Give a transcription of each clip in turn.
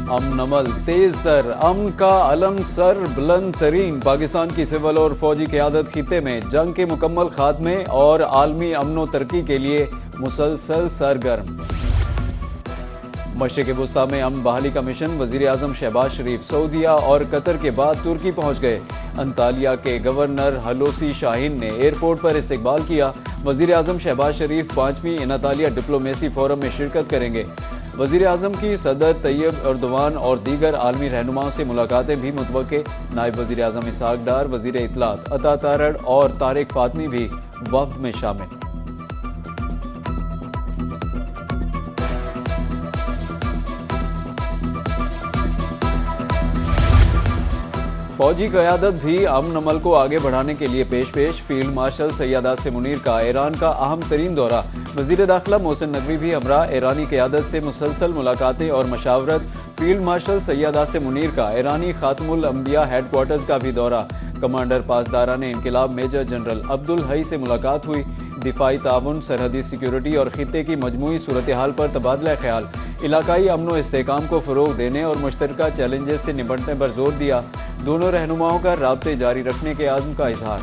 अमन अमल तेज तर, अमन का अलम सर बुलंद तरीन। पाकिस्तान की सिविल और फौजी क़यादत खित्ते में जंग के मुकम्मल खात्मे और आलमी अमन व तरक्की के लिए मुसलसल सरगर्म। मशरिक़ वुस्ता में अमन बहाली का मिशन, वज़ीर आज़म शहबाज शरीफ सऊदीया और कतर के बाद तुर्की पहुँच गए। अंतालिया के गवर्नर हलोसी शाहीन ने एयरपोर्ट पर इस्तकबाल किया। वज़ीर आज़म शहबाज शरीफ 5वीं अंतालिया डिप्लोमेसी फोरम में शिरकत करेंगे। वज़ीर आज़म की सदर तैयब एर्दोगान और दीगर आलमी रहनुमाओं से मुलाकातें भी मुतवक्के। नायब वज़ीर आज़म इसहाक डार, वज़ीर इत्तलात अता तारड़ और तारिक फातमी भी वफ्द में शामिल। फौजी क़यादत भी अमन अमल को आगे बढ़ाने के लिए पेश फील्ड मार्शल सैयद आसिम मुनीर का ईरान का अहम तरीन दौरा। वज़ीर दाखिला मोहसिन नकवी भी हमरा ईरानी क़यादत से मुसलसल मुलाकातें और मशावरत। फील्ड मार्शल सैयद आसिम मुनीर का ईरानी खातमुल अंबिया हेडक्वार्टर्स का भी दौरा। कमांडर पासदारान इंक़िलाब मेजर जनरल अब्दुल हई से मुलाकात हुई। दिफाई ताउन, सरहदी सिक्योरिटी और खित्ते की मजमूई सूरत हाल पर तबादला ख्याल। इलाकाई अमन व इस्तेहकाम को फ़रोग़ देने और मुश्तरका चैलेंजेस से निपटने पर जोर दिया। दोनों रहनुमाओं का राब्ते जारी रखने के आज़म का इजहार।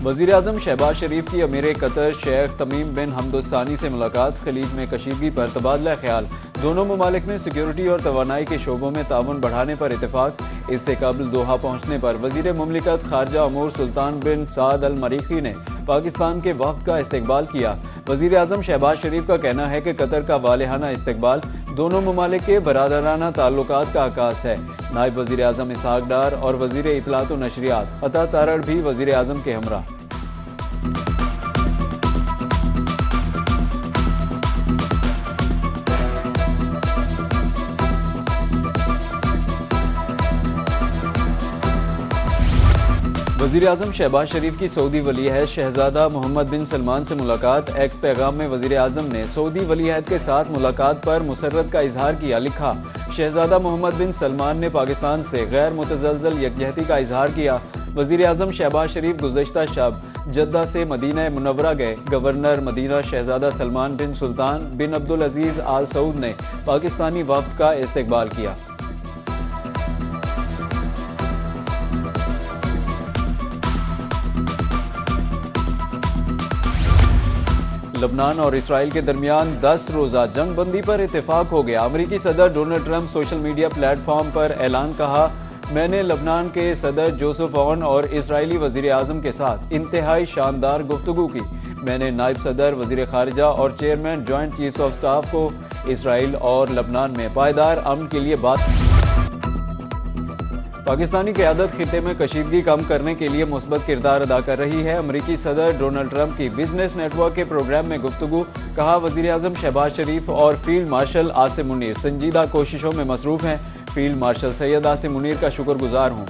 वज़ीर आज़म शहबाज शरीफ की अमीर कतर शेख तमीम बिन हमदुस्सानी से मुलाकात। खलीज में कशीदगी पर तबादला ख्याल। दोनों ममालिक में सिक्योरिटी और तवानाई के शोबों में ताउन बढ़ाने पर इत्तेफाक। इससे कबल दोहा पहुँचने पर वज़ीर मुमलिकत खारजा अमूर सुल्तान बिन साद अल मरीखी ने पाकिस्तान के वफ़द का इस्तकबाल किया। वज़ीर आज़म शहबाज शरीफ का कहना है कि कतर का वालिहाना इस्तकबाल दोनों ममालिक के बरादराना ताल्लुकात का आकाश है। नायब वज़ीर आज़म इसहाक डार और वज़ीर इत्तलात व नशरियात अता तारड़ भी वज़ीर आज़म के हमरा। वज़ीर आज़म शहबाज शरीफ की सऊदी वलीअहद शहजादा मोहम्मद बिन सलमान से मुलाकात। एक्स पैगाम में वज़ीर आज़म ने सऊदी वलीअहद के साथ मुलाकात पर मुसर्रत का इजहार किया। लिखा, शहजादा मोहम्मद बिन सलमान ने पाकिस्तान से गैर मुतज़लज़ल यकजहती का इजहार किया। वज़ीर आज़म शहबाज शरीफ गुज़श्ता शब जद्दा से मदीना मुनव्वरा गए। गवर्नर मदीना शहजादा सलमान बिन सुल्तान बिन अब्दुल अजीज़ आल सऊद ने पाकिस्तानी वफ़द का इस्तकबाल किया। लबनान और इसराइल के दरमियान 10 रोज़ा जंग बंदी पर इत्तेफाक हो गया। अमरीकी सदर Donald Trump social media platform पर ऐलान कहा, मैंने लबनान के सदर जोसेफ औन और इसराइली वज़ीर आज़म के साथ इंतहाई शानदार गुफ्तगू की। मैंने नायब सदर, वज़ीर खारजा और chairman joint chiefs of staff को इसराइल और लबनान में पायदार अमन के लिए बात। पाकिस्तानी क़यादत खित्ते में कशीदगी कम करने के लिए मुस्बत किरदार अदा कर रही है। अमरीकी सदर डोनाल्ड ट्रंप की बिजनेस नेटवर्क के प्रोग्राम में गुफ्तगू। कहा, वज़ीर आज़म शहबाज शरीफ और फील्ड मार्शल आसिम मुनीर संजीदा कोशिशों में मसरूफ़ हैं। फील्ड मार्शल सैयद आसिम मुनीर का शुक्रगुजार हूँ।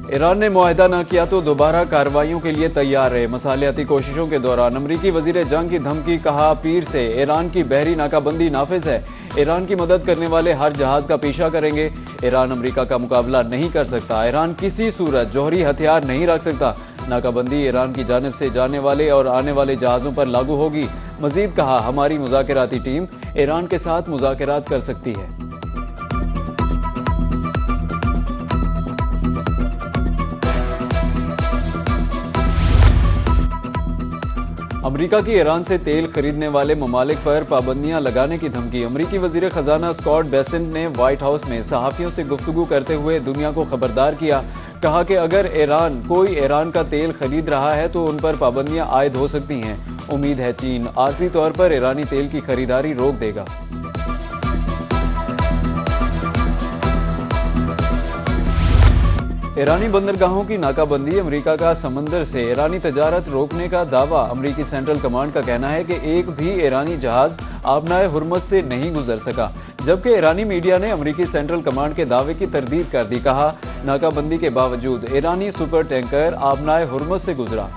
ईरान ने मुआहदा न किया तो दोबारा कार्रवाइयों के लिए तैयार रहे। मसालियाती कोशिशों के दौरान अमरीकी वज़ीर जंग की धमकी। कहा, पीर से ईरान की बहरी नाकाबंदी नाफिज है। ईरान की मदद करने वाले हर जहाज का पीछा करेंगे। ईरान अमरीका का मुकाबला नहीं कर सकता। ईरान किसी सूरत जौहरी हथियार नहीं रख सकता। नाकाबंदी ईरान की जानिब से जाने वाले और आने वाले जहाज़ों पर लागू होगी। मजीद कहा, हमारी मुज़ाकराती टीम ईरान के साथ मुज़ाकरात कर सकती है। अमरीका की ईरान से तेल खरीदने वाले ममालिक पर पाबंदियां लगाने की धमकी। अमरीकी वज़ीर ख़जाना स्कॉट बेसेंट ने व्हाइट हाउस में सहाफ़ियों से गुफ्तगू करते हुए दुनिया को खबरदार किया। कहा कि अगर कोई ईरान का तेल खरीद रहा है तो उन पर पाबंदियां आयद हो सकती हैं। उम्मीद है चीन आर्जी तौर पर ईरानी तेल की खरीदारी रोक देगा। ईरानी बंदरगाहों की नाकाबंदी। अमेरिका का समंदर से ईरानी तजारत रोकने का दावा। अमेरिकी सेंट्रल कमांड का कहना है कि एक भी ईरानी जहाज आबनाए हुर्मुज़ से नहीं गुजर सका, जबकि ईरानी मीडिया ने अमेरिकी सेंट्रल कमांड के दावे की तरदीद कर दी। कहा, नाकाबंदी के बावजूद ईरानी सुपर टैंकर आबनाए हुर्मुज़ से गुजरा।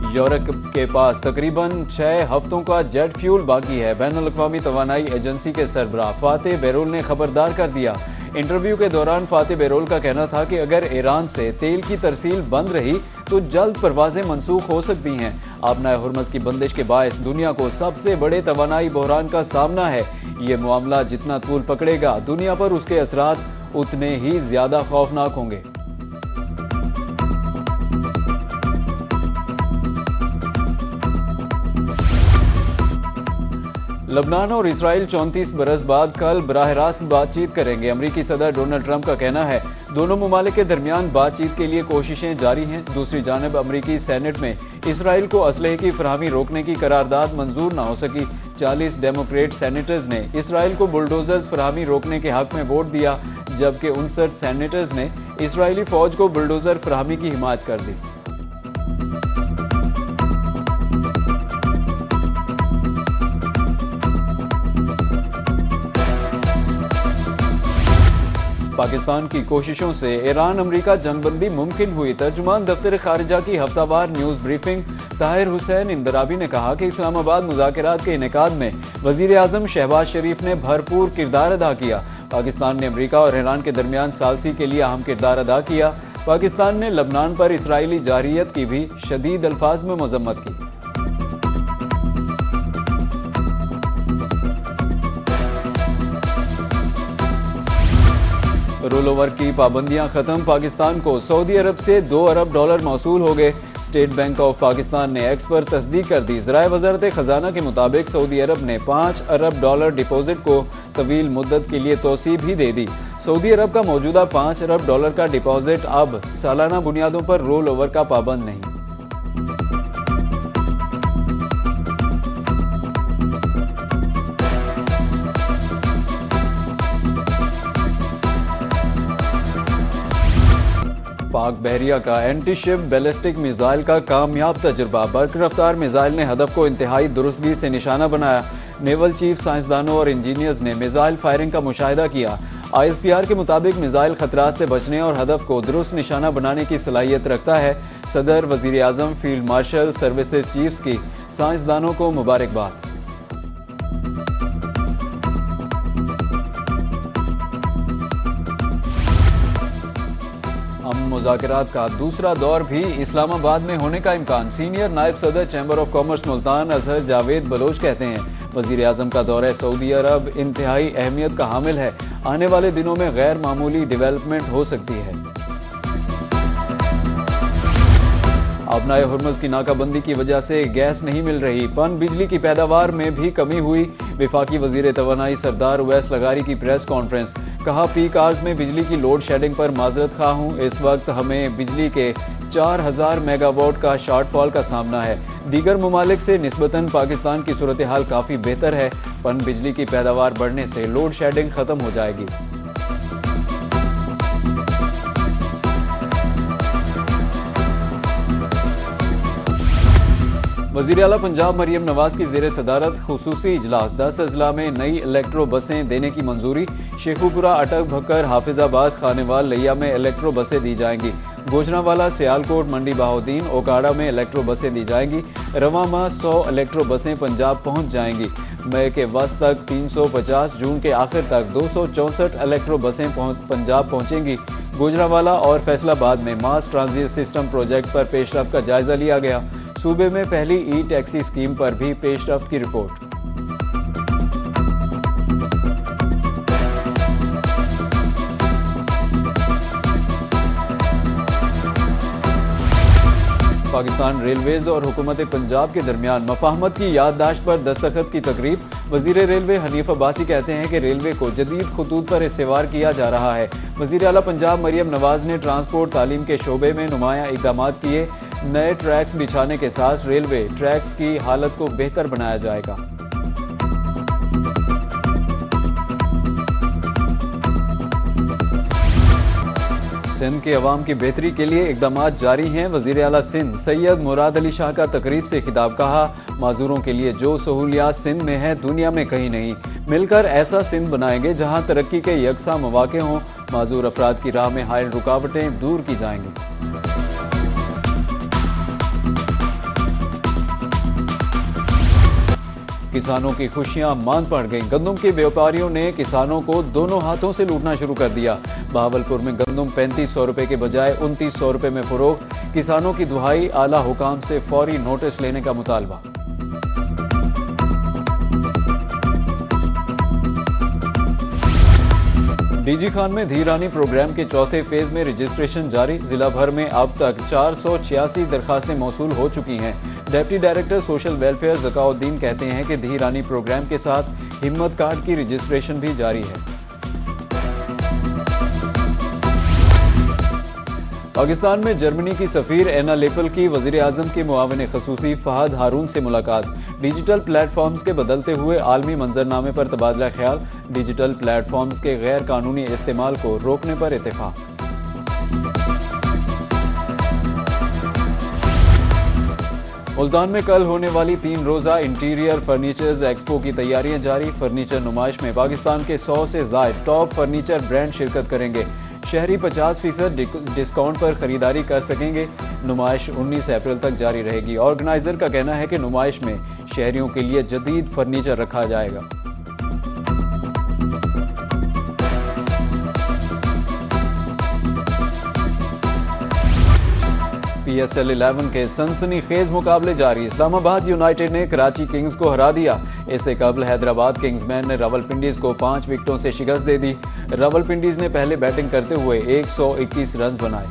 यूरोप के पास तकरीबन 6 हफ्तों का जेट फ्यूल बाकी है। बैनुल-अक़वामी तवानाई एजेंसी के सरबराह फातेह बेरोल ने खबरदार कर दिया। इंटरव्यू के दौरान फातेह बेरोल का कहना था कि अगर ईरान से तेल की तरसील बंद रही तो जल्द परवाजें मंसूख हो सकती हैं। आपनाए हुर्मुज़ की बंदिश के बायस दुनिया को सबसे बड़े तवानाई बहरान का सामना है। ये मामला जितना तूल पकड़ेगा, दुनिया पर उसके असरात उतने ही ज्यादा खौफनाक होंगे। लबनान और इसराइल 34 बरस बाद कल बराह रास्त बातचीत करेंगे। अमरीकी सदर डोनाल्ड ट्रंप का कहना है दोनों ममालिक के दरमियान बातचीत के लिए कोशिशें जारी हैं। दूसरी जानब अमरीकी सेनेट में इसराइल को असलहे की फराहमी रोकने की करारदाद मंजूर न हो सकी। 40 डेमोक्रेट सेनेटर्स ने इसराइल को बुलडोजर्स फराहमी रोकने के हक में वोट दिया, जबकि 59 सेनेटर्स ने इसराइली फौज को बुलडोजर फराहमी की हिमायत कर दी। पाकिस्तान की कोशिशों से ईरान अमरीका जंगबंदी मुमकिन हुई। तर्जुमान दफ्तर खारिजा की हफ्तावार न्यूज़ ब्रीफिंग ताहिर हुसैन इंदराबी ने कहा कि इस्लामाबाद मुज़ाकरात के इनेकाद में वज़ीर आज़म शहबाज शरीफ ने भरपूर किरदार अदा किया। पाकिस्तान ने अमरीका और ईरान के दरमियान सालसी के लिए अहम किरदार अदा किया। पाकिस्तान ने लबनान पर इसराइली जारियत की भी शदीद अल्फाज में मजम्मत की। रोल ओवर की पाबंदियां खत्म। पाकिस्तान को सऊदी अरब से $2 अरब मौसूल हो गए। स्टेट बैंक ऑफ पाकिस्तान ने एक्स पर तस्दीक कर दी। ज़राए वज़ारत खजाना के मुताबिक सऊदी अरब ने $5 अरब डिपॉजिट को तवील मुद्दत के लिए तोसी भी दे दी। सऊदी अरब का मौजूदा $5 अरब का डिपॉजिट अब सालाना बुनियादों पर रोल ओवर का पाबंद नहीं। पाक बहरिया का एंटी शिप बैलिस्टिक मिसाइल का कामयाब तजुर्बा। बर्क रफ्तार मिसाइल ने हदफ को इंतहाई दुरुस्तगी से निशाना बनाया। नेवल चीफ साइंसदानों और इंजीनियर्स ने मिसाइल फायरिंग का मुशाहिदा किया। ISPR के मुताबिक मिसाइल खतरात से बचने और हदफ को दुरुस्त निशाना बनाने की सलाहियत रखता है। सदर, वजीर आज़म, फील्ड मार्शल, सर्विसेज चीफ्स की साइंसदानों को मुबारकबाद। मुज़ाकरात का दूसरा दौर भी इस्लामाबाद में होने का इम्कान। सीनियर नायब सदर chamber of commerce Multan Azhar Javed Baloch कहते हैं वज़ीर आज़म का दौरा सऊदी अरब इंतहाई अहमियत का हामिल है। आने वाले दिनों में गैर मामूली डेवलपमेंट हो सकती है। आपनाए हुर्मुज़ की नाकाबंदी की वजह से गैस नहीं मिल रही। पन बिजली की पैदावार में भी कमी हुई। विफाकी वज़ीर तवानाई सरदार उवैस लगारी की प्रेस कॉन्फ्रेंस। कहा पीक आवर्स में बिजली की लोड शेडिंग पर माजरत खा हूँ। इस वक्त हमें बिजली के 4000 मेगावाट का शॉर्टफॉल का सामना है। दीगर ममालिक से निस्बतन पाकिस्तान की सूरत हाल काफ़ी बेहतर है। पन बिजली की पैदावार बढ़ने से लोड शेडिंग ख़त्म हो जाएगी। वज़ीर आला पंजाब मरियम नवाज की ज़ेर सदारत खुसूसी इजलास। 10 अजला में नई इलेक्ट्रो बसें देने की मंजूरी। शेखुपुरा, अटक भक्कर, हाफिजाबाद, खानेवाल, लिया में इलेक्ट्रो बसें दी जाएंगी। गोजरावाला, सियालकोट, मंडी बहाउद्दीन, ओकाड़ा में इलेक्ट्रो बसें दी जाएंगी। रवा माह 100 इलेक्ट्रो बसें पंजाब पहुँच जाएंगी। मई के वस्त तक 350, जून के आखिर तक 264 इलेक्ट्रो बसें पंजाब पहुँचेंगी। गोजरावाला और फैसलाबाद में मास ट्रांजिट सिस्टम प्रोजेक्ट पर पेशरफ्त का जायजा लिया गया। सूबे में पहली ई-टैक्सी स्कीम पर भी पेशरफ्त की रिपोर्ट। पाकिस्तान रेलवेज और हुकूमत पंजाब के दरमियान मफाहमत की याददाश्त पर दस्तखत की तकरीब। वजीर रेलवे हनीफ अब्बासी कहते हैं कि रेलवे को जदीद खतूत पर इस्तेवार किया जा रहा है। वजीर आला पंजाब मरियम नवाज ने ट्रांसपोर्ट तालीम के शोबे में नुमाया इकदाम किए। नए ट्रैक्स बिछाने के साथ रेलवे ट्रैक्स की हालत को बेहतर बनाया जाएगा। सिंध के अवाम की बेहतरी के लिए इकदाम जारी हैं। वज़ीर आला सिंध सैयद मुराद अली शाह का तकरीब से खिताब। कहा माजूरों के लिए जो सहूलियात सिंध में है दुनिया में कहीं नहीं। मिलकर ऐसा सिंध बनाएंगे जहां तरक्की के यकसा मौके हों। माजूर अफराद की राह में हायल रुकावटें दूर की जाएंगी। किसानों की खुशियां मांद पड़ गईं। गंदम के व्यापारियों ने किसानों को दोनों हाथों से लूटना शुरू कर दिया। बहावलपुर में गंदम 3500 रुपए के बजाय 2900 रुपए में फरोख्त। किसानों की दुहाई, आला हुकाम से फौरी नोटिस लेने का मुतालबा। डीजी खान में धीरानी प्रोग्राम के चौथे फेज में रजिस्ट्रेशन जारी। जिला भर में अब तक 486 दरखास्तें मौसूल हो चुकी हैं। Deputy director social welfare Zakauddin कहते हैं कि धीरानी प्रोग्राम के साथ हिम्मत कार्ड की रजिस्ट्रेशन भी जारी है। पाकिस्तान में जर्मनी की सफीर एना लेपल की वज़ीर आज़म के मुआविन ख़ुसूसी फ़हद हारून से मुलाकात। डिजिटल प्लेटफॉर्म्स के बदलते हुए आलमी मंजरनामे पर तबादला ख्याल। डिजिटल प्लेटफॉर्म्स के गैर कानूनी इस्तेमाल को रोकने पर इत्तेफाक। मुल्तान में कल होने वाली 3 रोज़ा इंटीरियर फर्नीचर्स एक्सपो की तैयारियां जारी। फर्नीचर नुमाइश में पाकिस्तान के 100 से ज़ायद टॉप फर्नीचर ब्रांड शिरकत करेंगे। शहरी 50% डिस्काउंट पर खरीदारी कर सकेंगे। नुमाइश 19 अप्रैल तक जारी रहेगी। ऑर्गेनाइजर का कहना है कि नुमाइश में शहरियों के लिए जदीद फर्नीचर रखा जाएगा। PSL 11 के सनसनीखेज मुकाबले जारी। इस्लामाबाद यूनाइटेड ने कराची किंग्स को हरा दिया। इससे कबल हैदराबाद किंग्समैन ने रावलपिंडीज को 5 विकेटों से शिकस्त दे दी। रावलपिंडीज ने पहले बैटिंग करते हुए 121 रन बनाए।